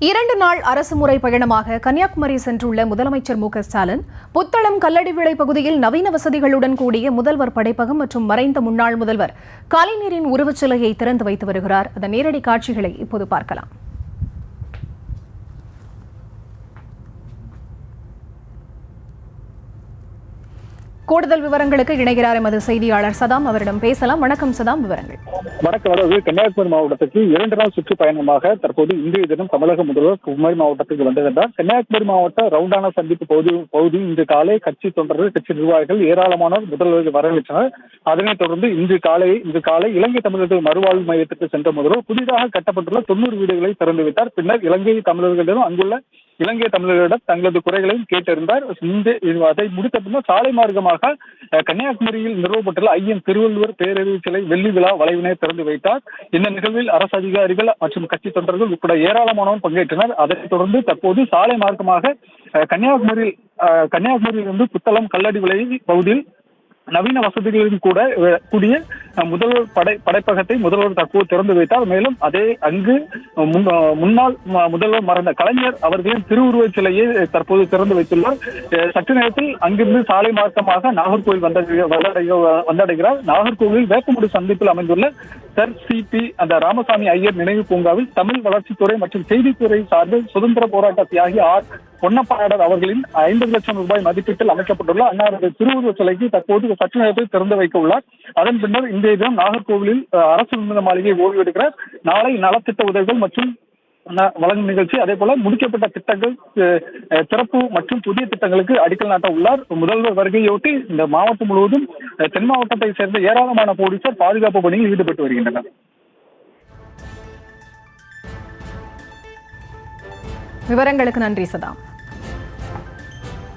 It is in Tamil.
2 நாள் அரசுமுறை பயணமாக கன்னியாகுமரி சென்றுள்ள முதலமைச்சர் மு.க.ஸ்டாலின் புத்தளம் கல்லடிவிளை பகுதியில் நவீன வசதிகளுடன் கூடிய முதல்வர் படைப்பகம் மற்றும் மறைந்த முன்னாள் முதல்வர் கலைஞரின் உருவச்சிலையை திறந்து வைத்து வருகிறார். அதன் நேரடி காட்சிகளை இப்போது பார்க்கலாம். கூடுதல் விவரங்களுக்கு இணைகிறார் எமது செய்தியாளர் சதாம். அவரிடம் பேசலாம். வணக்கம் சதாம், விவரங்கள். வணக்கம். அதாவது கன்னியாகுமரி மாவட்டத்துக்கு 2 நாள் சுற்றுப்பயணமாக தற்போது இன்றைய தினம் தமிழக முதல்வர் குமரி மாவட்டத்துக்கு வந்திருந்தார். கன்னியாகுமரி மாவட்ட ரவுண்டானா சந்திப்பு பகுதி இன்று காலை கட்சி தொண்டர்கள், கட்சி நிர்வாகிகள் ஏராளமானோர் முதல்வருக்கு வரவேற்றனர். அதனைத் தொடர்ந்து இன்று காலை இலங்கை தமிழர்கள் மறுவாழ்வு மையத்துக்கு சென்ற முதல்வர் புதிதாக கட்டப்பட்டுள்ள 90 வீடுகளை திறந்து வைத்தார். பின்னர் இலங்கை தமிழர்களிடம் அங்குள்ள இலங்கை தமிழர்களிடம் தங்களது குறைகளையும் கேட்டறிந்தார். அதை முடித்த பின்னர் சாலை மார்க்கமாக கன்னியாகுமரியில் நிறுவப்பட்டுள்ள ஐயன் திருவள்ளுவர் பேரறிவு சிலை வெள்ளி விழா வளைவினை திறந்து வைத்தார். இந்த நிகழ்வில் அரசு அதிகாரிகள் மற்றும் கட்சி தொண்டர்கள் உட்பட ஏராளமானோர் பங்கேற்றனர். அதைத் தொடர்ந்து தற்போது சாலை மார்க்கமாக கன்னியாகுமரியிலிருந்து புத்தளம் கல்லடிவிளை பகுதியில் நவீன வசதிகளுடன் கூடிய முதல்வர் படைப்பகத்தை முதல்வர் தற்போது திறந்து வைத்தார். மேலும் அங்கு முன்னாள் முதல்வர் மறைந்த கலைஞர் அவர்களின் திருவுருவச் சிலையை தற்போது திறந்து வைத்துள்ளார். சற்று நேரத்தில் அங்கிருந்து சாலை மார்க்கமாக நாகர்கோவில் வந்தடைகிறார். நாகர்கோவில் வேப்பமுடி சந்திப்பில் அமைந்துள்ள சர் சி.பி. ராமசாமி ஐயர் நினைவு பூங்காவில் தமிழ் வளர்ச்சித்துறை மற்றும் செய்தித்துறை சார்பில் சுதந்திர போராட்ட தியாகி பொன்னப்பாடர் அவர்களின் 50 லட்சம் ரூபாய் மதிப்பீட்டில் அமைக்கப்பட்டுள்ள அன்னாரது திருவுருவச் சிலைக்கு தற்போது சற்று நேரத்தில் திறந்து வைக்க உள்ளார். அதன் பின்னர் இன்றைய தினம் நாகர்கோவிலில் அரசு விருந்தினர் மாளிகை ஓய்வு எடுக்கிறார். நாளை நலத்திட்ட உதவிகள் மற்றும் வழங்கும் நிகழ்ச்சி, அதே போல முடிக்கப்பட்ட திட்டங்கள் திறப்பு மற்றும் புதிய திட்டங்களுக்கு அடிக்கல் நாட்ட உள்ளார். முதல்வர் வருகையொட்டி இந்த மாவட்டம் முழுவதும் தென் மாவட்டத்தை சேர்ந்த ஏராளமான போலீசார் பாதுகாப்பு பணியில் ஈடுபட்டு வருகின்றனர். விவரங்களுக்கு நன்றி சதாம்.